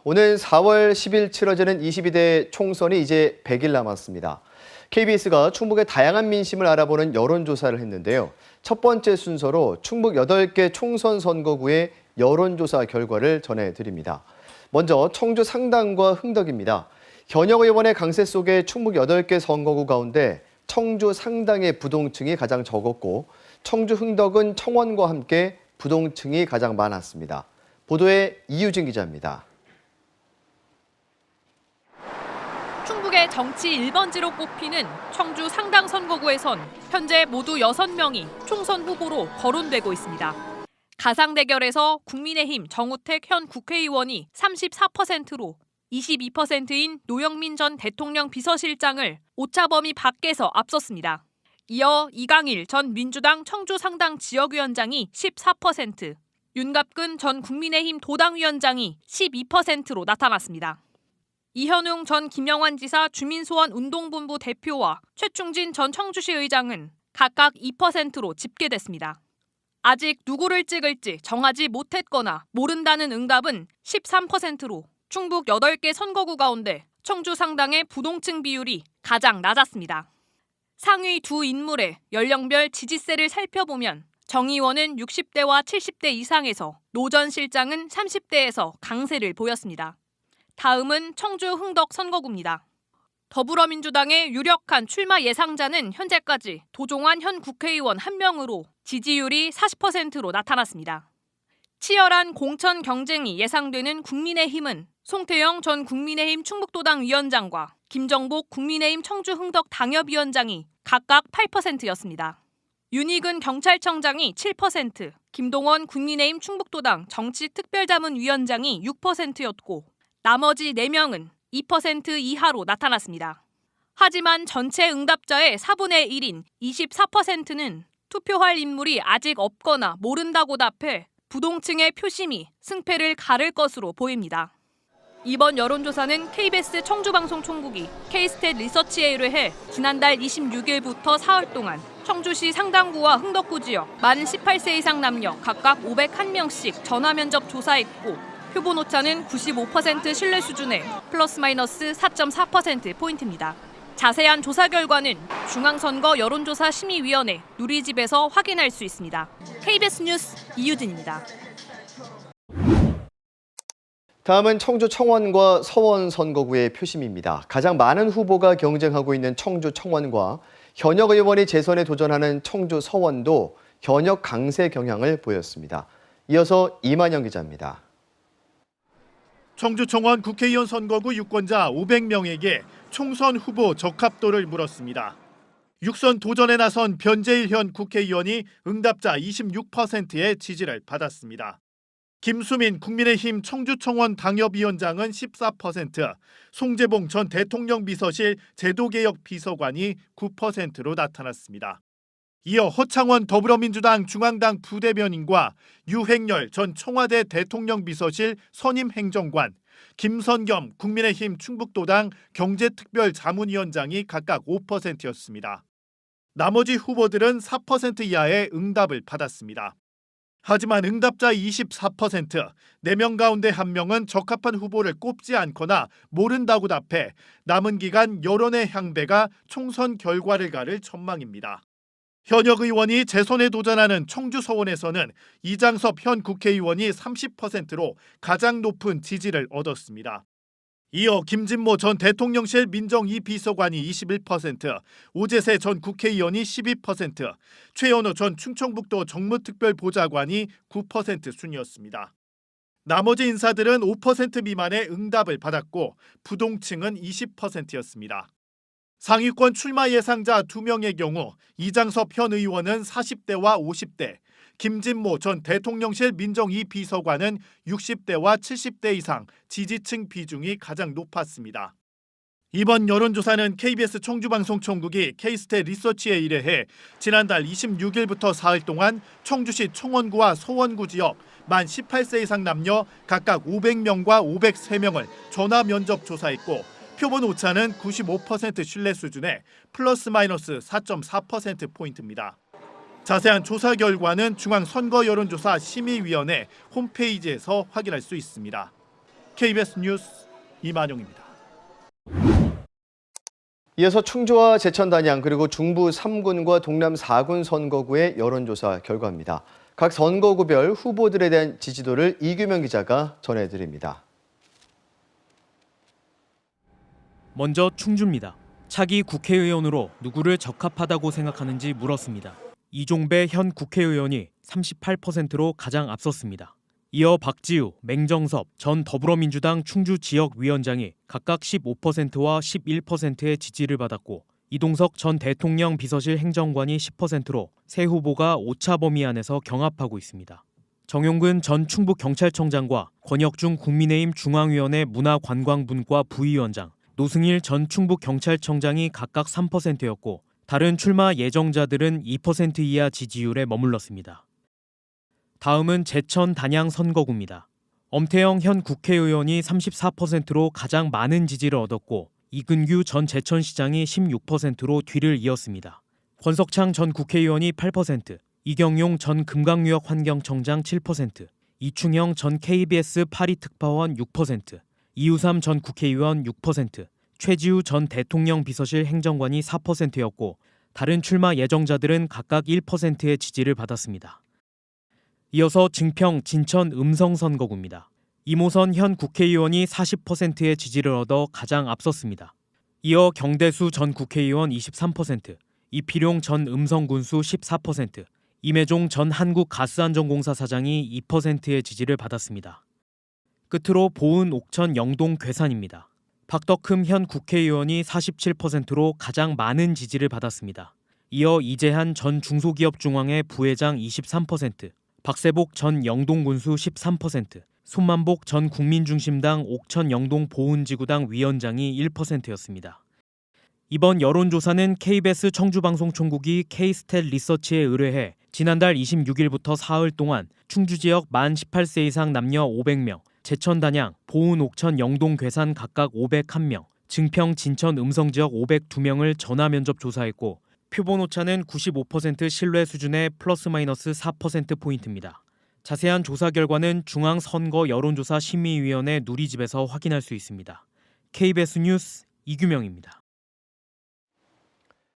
오늘 4월 10일 치러지는 22대 총선이 이제 100일 남았습니다. KBS가 충북의 다양한 민심을 알아보는 여론조사를 했는데요. 첫 번째 순서로 충북 8개 총선 선거구의 여론조사 결과를 전해드립니다. 먼저 청주 상당과 흥덕입니다. 현역 의원의 강세 속에 충북 8개 선거구 가운데 청주 상당의 부동층이 가장 적었고 청주 흥덕은 청원과 함께 부동층이 가장 많았습니다. 보도에 이유진 기자입니다. 충북의 정치 1번지로 꼽히는 청주 상당 선거구에선 현재 모두 6명이 총선 후보로 거론되고 있습니다. 가상 대결에서 국민의힘 정우택 현 국회의원이 34%로 22%인 노영민 전 대통령 비서실장을 오차범위 밖에서 앞섰습니다. 이어 이강일 전 민주당 청주 상당 지역위원장이 14%, 윤갑근 전 국민의힘 도당위원장이 12%로 나타났습니다. 이현웅 전 김영환 지사 주민소원 운동본부 대표와 최충진 전 청주시 의장은 각각 2%로 집계됐습니다. 아직 누구를 찍을지 정하지 못했거나 모른다는 응답은 13%로 충북 8개 선거구 가운데 청주 상당의 부동층 비율이 가장 낮았습니다. 상위 두 인물의 연령별 지지세를 살펴보면 정 의원은 60대와 70대 이상에서 노 전 실장은 30대에서 강세를 보였습니다. 다음은 청주 흥덕 선거구입니다. 더불어민주당의 유력한 출마 예상자는 현재까지 도종환 현 국회의원 1명으로 지지율이 40%로 나타났습니다. 치열한 공천 경쟁이 예상되는 국민의힘은 송태영 전 국민의힘 충북도당 위원장과 김정복 국민의힘 청주 흥덕 당협위원장이 각각 8%였습니다. 윤희근 경찰청장이 7%, 김동원 국민의힘 충북도당 정치특별자문위원장이 6%였고 나머지 4명은 2% 이하로 나타났습니다. 하지만 전체 응답자의 4분의 1인 24%는 투표할 인물이 아직 없거나 모른다고 답해 부동층의 표심이 승패를 가를 것으로 보입니다. 이번 여론조사는 KBS 청주방송 총국이 K스탯 리서치에 의뢰해 지난달 26일부터 사흘 동안 청주시 상당구와 흥덕구 지역 만 18세 이상 남녀 각각 501명씩 전화 면접 조사했고 표본 오차는 95% 신뢰 수준의 플러스 마이너스 4.4%포인트입니다. 자세한 조사 결과는 중앙선거 여론조사 심의위원회 누리집에서 확인할 수 있습니다. KBS 뉴스 이유진입니다. 다음은 청주 청원과 서원 선거구의 표심입니다. 가장 많은 후보가 경쟁하고 있는 청주 청원과 현역 의원이 재선에 도전하는 청주 서원도 현역 강세 경향을 보였습니다. 이어서 이만영 기자입니다. 청주 청원 국회의원 선거구 유권자 500명에게 총선 후보 적합도를 물었습니다. 6선 도전에 나선 변재일 현 국회의원이 응답자 26%의 지지를 받았습니다. 김수민 국민의힘 청주청원 당협위원장은 14%, 송재봉 전 대통령 비서실 제도개혁 비서관이 9%로 나타났습니다. 이어 허창원 더불어민주당 중앙당 부대변인과 유행열 전 청와대 대통령 비서실 선임행정관, 김선겸 국민의힘 충북도당 경제특별자문위원장이 각각 5%였습니다. 나머지 후보들은 4% 이하의 응답을 받았습니다. 하지만 응답자 24%, 4명 가운데 1명은 적합한 후보를 꼽지 않거나 모른다고 답해 남은 기간 여론의 향배가 총선 결과를 가를 전망입니다. 현역 의원이 재선에 도전하는 청주 서원에서는 이장섭 현 국회의원이 30%로 가장 높은 지지를 얻었습니다. 이어 김진모 전 대통령실 민정 2비서관이 21%, 오재세 전 국회의원이 12%, 최현우 전 충청북도 정무특별보좌관이 9% 순이었습니다. 나머지 인사들은 5% 미만의 응답을 받았고 부동층은 20%였습니다. 상위권 출마 예상자 2명의 경우 이장섭 현 의원은 40대와 50대, 김진모 전 대통령실 민정 2비서관은 60대와 70대 이상 지지층 비중이 가장 높았습니다. 이번 여론조사는 KBS 청주방송총국이 K스탯 리서치에 의뢰해 지난달 26일부터 사흘 동안 청주시 청원구와 서원구 지역 만 18세 이상 남녀 각각 500명과 503명을 전화 면접 조사했고 표본 오차는 95% 신뢰 수준의 플러스 마이너스 4.4%포인트입니다. 자세한 조사 결과는 중앙선거여론조사 심의위원회 홈페이지에서 확인할 수 있습니다. KBS 뉴스 이만용입니다. 이어서 충주와 제천 단양 그리고 중부 3군과 동남 4군 선거구의 여론조사 결과입니다. 각 선거구별 후보들에 대한 지지도를 이규명 기자가 전해드립니다. 먼저 충주입니다. 차기 국회의원으로 누구를 적합하다고 생각하는지 물었습니다. 이종배 현 국회의원이 38%로 가장 앞섰습니다. 이어 박지우, 맹정섭 전 더불어민주당 충주지역위원장이 각각 15%와 11%의 지지를 받았고 이동석 전 대통령 비서실 행정관이 10%로 세 후보가 오차 범위 안에서 경합하고 있습니다. 정용근 전 충북경찰청장과 권혁중 국민의힘 중앙위원회 문화관광분과 부위원장, 노승일 전 충북경찰청장이 각각 3%였고 다른 출마 예정자들은 2% 이하 지지율에 머물렀습니다. 다음은 제천 단양 선거구입니다. 엄태영 현 국회의원이 34%로 가장 많은 지지를 얻었고 이근규 전 제천시장이 16%로 뒤를 이었습니다. 권석창 전 국회의원이 8%, 이경용 전 금강유역환경청장 7%, 이충영 전 KBS 파리특파원 6%, 이우삼 전 국회의원 6%, 최지우 전 대통령 비서실 행정관이 4%였고 다른 출마 예정자들은 각각 1%의 지지를 받았습니다. 이어서 증평 진천 음성 선거구입니다. 이모선 현 국회의원이 40%의 지지를 얻어 가장 앞섰습니다. 이어 경대수 전 국회의원 23%, 이필용 전 음성군수 14%, 임혜종 전 한국가스안전공사 사장이 2%의 지지를 받았습니다. 끝으로 보은 옥천 영동 괴산입니다. 박덕흠 현 국회의원이 47%로 가장 많은 지지를 받았습니다. 이어 이재한 전 중소기업중앙회 부회장 23%, 박세복 전 영동군수 13%, 손만복 전 국민중심당 옥천 영동 보은지구당 위원장이 1%였습니다. 이번 여론조사는 KBS 청주방송총국이 K스탯 리서치에 의뢰해 지난달 26일부터 사흘 동안 충주 지역 만 18세 이상 남녀 500명, 제천 단양, 보은 옥천 영동 괴산 각각 501명, 증평 진천 음성 지역 502명을 전화 면접 조사했고 표본 오차는 95% 신뢰 수준의 플러스 마이너스 4%포인트입니다. 자세한 조사 결과는 중앙선거 여론조사 심의위원회 누리집에서 확인할 수 있습니다. KBS 뉴스 이규명입니다.